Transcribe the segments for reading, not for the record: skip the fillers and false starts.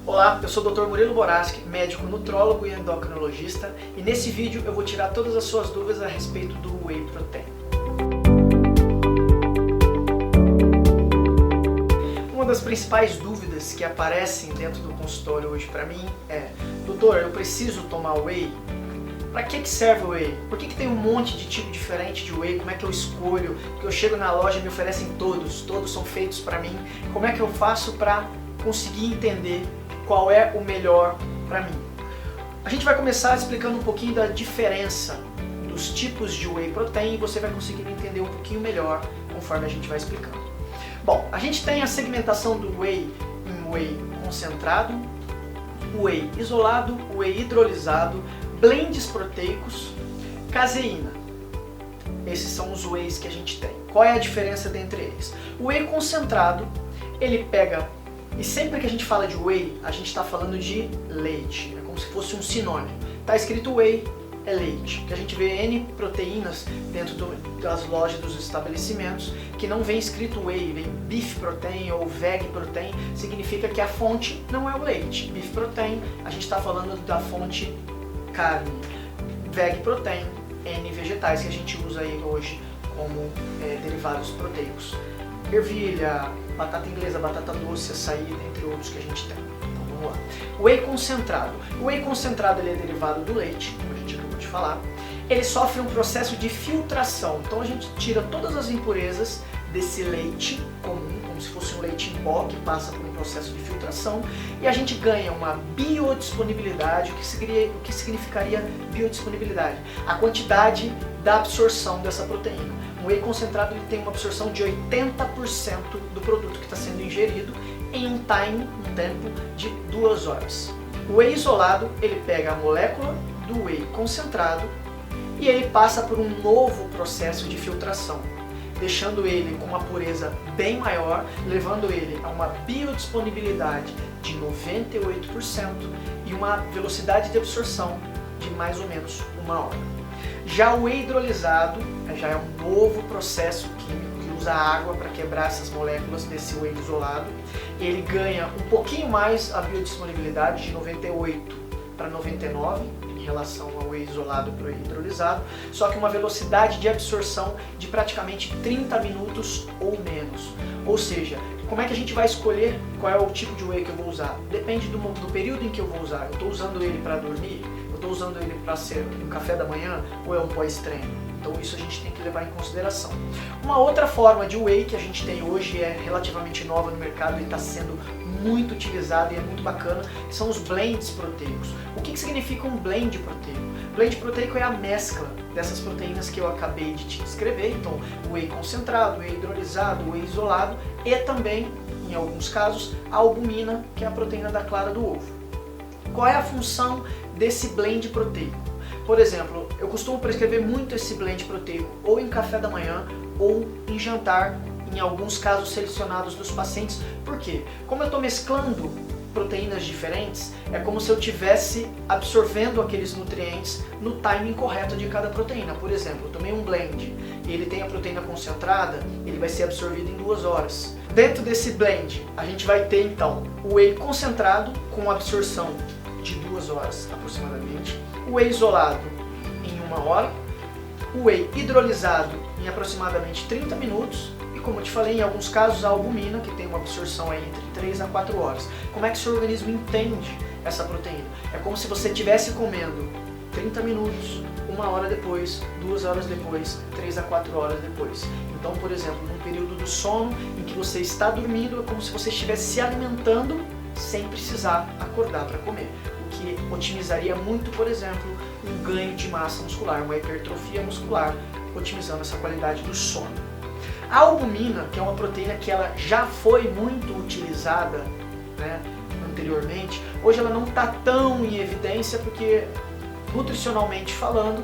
Olá, eu sou o Dr. Murilo Boraski, médico nutrólogo e endocrinologista, e nesse vídeo eu vou tirar todas as suas dúvidas a respeito do Whey Protein. Uma das principais dúvidas que aparecem dentro do consultório hoje para mim é: doutor, eu preciso tomar Whey? Para que serve o Whey? Por que tem um monte de tipo diferente de Whey? Como é que eu escolho? Porque eu chego na loja e me oferecem todos são feitos para mim. Como é que eu faço para conseguir entender qual é o melhor para mim? A gente vai começar explicando um pouquinho da diferença dos tipos de Whey Protein e você vai conseguir entender um pouquinho melhor conforme a gente vai explicando. Bom, a gente tem a segmentação do Whey em Whey concentrado, Whey isolado, Whey hidrolisado, blends proteicos, caseína. Esses são os Wheys que a gente tem. Qual é a diferença dentre eles? O Whey concentrado, ele pega, e sempre que a gente fala de Whey, a gente está falando de leite, é como se fosse um sinônimo. Está escrito Whey, é leite. Que a gente vê N proteínas dentro das lojas dos estabelecimentos que não vem escrito Whey, vem Beef Protein ou Veg Protein, significa que a fonte não é o leite. Beef Protein, a gente está falando da fonte carne. Veg Protein, N vegetais que a gente usa aí hoje como derivados proteicos. Ervilha, batata inglesa, batata doce, açaí, entre outros que a gente tem. Então vamos lá. Whey concentrado. O Whey concentrado ele é derivado do leite, como a gente acabou de falar. Ele sofre um processo de filtração. Então a gente tira todas as impurezas desse leite comum, como se fosse um leite em pó que passa por um processo de filtração, e a gente ganha uma biodisponibilidade. O que significaria biodisponibilidade? A quantidade da absorção dessa proteína. O Whey concentrado ele tem uma absorção de 80% do produto que está sendo ingerido em um tempo de 2 horas. O Whey isolado, ele pega a molécula do Whey concentrado e ele passa por um novo processo de filtração, deixando ele com uma pureza bem maior, levando ele a uma biodisponibilidade de 98% e uma velocidade de absorção de mais ou menos 1 hora. Já o Whey hidrolisado já é um novo processo químico que usa água para quebrar essas moléculas desse Whey isolado. Ele ganha um pouquinho mais a biodisponibilidade, de 98 para 99 em relação ao Whey isolado para o Whey hidrolisado, só que uma velocidade de absorção de praticamente 30 minutos ou menos. Ou seja, como é que a gente vai escolher qual é o tipo de Whey que eu vou usar? Depende do período em que eu vou usar. Eu estou usando ele para dormir? Eu estou usando ele para ser um café da manhã ou é um pós-treino? Então isso a gente tem que levar em consideração. Uma outra forma de Whey que a gente tem hoje é relativamente nova no mercado e está sendo muito utilizada e é muito bacana, são os blends proteicos. O que significa um blend proteico? Blend proteico é a mescla dessas proteínas que eu acabei de te descrever, então o Whey concentrado, o Whey hidrolisado, o Whey isolado e também, em alguns casos, a albumina, que é a proteína da clara do ovo. Qual é a função desse blend proteico? Por exemplo, eu costumo prescrever muito esse blend proteico ou em café da manhã ou em jantar, em alguns casos selecionados dos pacientes. Por quê? Como eu estou mesclando proteínas diferentes, é como se eu estivesse absorvendo aqueles nutrientes no timing correto de cada proteína. Por exemplo, eu tomei um blend e ele tem a proteína concentrada, ele vai ser absorvido em 2 horas. Dentro desse blend, a gente vai ter então o Whey concentrado com absorção de 2 horas aproximadamente, o Whey isolado em 1 hora, o Whey hidrolisado em aproximadamente 30 minutos e, como eu te falei, em alguns casos a albumina, que tem uma absorção aí entre 3 a 4 horas. Como é que o seu organismo entende essa proteína? É como se você estivesse comendo 30 minutos, 1 hora depois, 2 horas depois, 3 a 4 horas depois. Então, por exemplo, num período do sono em que você está dormindo, é como se você estivesse se alimentando sem precisar acordar para comer, o que otimizaria muito, por exemplo, um ganho de massa muscular, uma hipertrofia muscular, otimizando essa qualidade do sono. A albumina, que é uma proteína que ela já foi muito utilizada, anteriormente, hoje ela não está tão em evidência porque, nutricionalmente falando,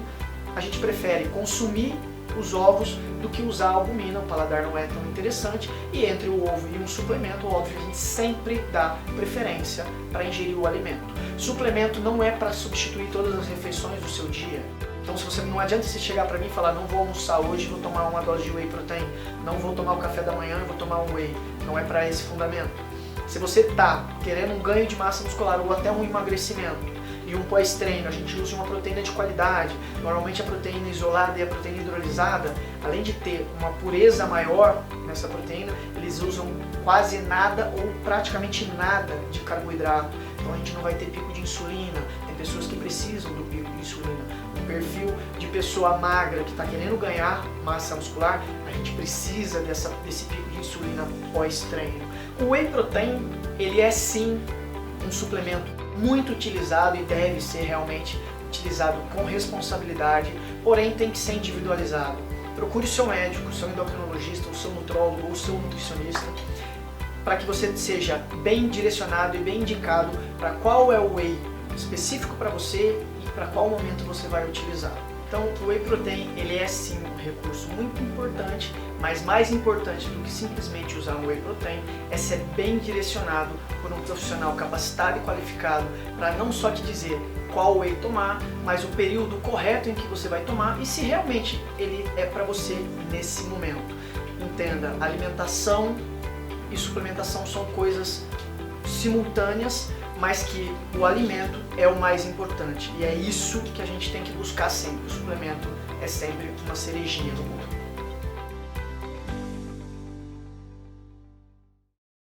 a gente prefere consumir os ovos do que usar a albumina, o paladar não é tão interessante, e entre o ovo e um suplemento, óbvio, a gente sempre dá preferência para ingerir o alimento. Suplemento não é para substituir todas as refeições do seu dia. Então, se você não adianta você chegar para mim e falar: não vou almoçar hoje, vou tomar uma dose de Whey Protein, não vou tomar o café da manhã, vou tomar um Whey. Não é para esse fundamento. Se você está querendo um ganho de massa muscular ou até um emagrecimento, e um pós-treino, a gente usa uma proteína de qualidade. Normalmente a proteína isolada e a proteína hidrolisada, além de ter uma pureza maior nessa proteína, eles usam quase nada ou praticamente nada de carboidrato. Então a gente não vai ter pico de insulina, tem pessoas que precisam do pico de insulina. Um perfil de pessoa magra que está querendo ganhar massa muscular, a gente precisa desse pico de insulina pós-treino. O Whey Protein, ele é sim um suplemento muito utilizado e deve ser realmente utilizado com responsabilidade, porém tem que ser individualizado. Procure o seu médico, o seu endocrinologista, o seu nutrólogo ou o seu nutricionista para que você seja bem direcionado e bem indicado para qual é o whey específico para você e para qual momento você vai utilizar. Então o Whey Protein, ele é sim um recurso muito importante, mas mais importante do que simplesmente usar um Whey Protein é ser bem direcionado por um profissional capacitado e qualificado para não só te dizer qual whey tomar, mas o período correto em que você vai tomar e se realmente ele é para você nesse momento. Entenda, alimentação e suplementação são coisas simultâneas, mas que o alimento é o mais importante e é isso que a gente tem que buscar sempre. O suplemento é sempre uma cerejinha no bolo.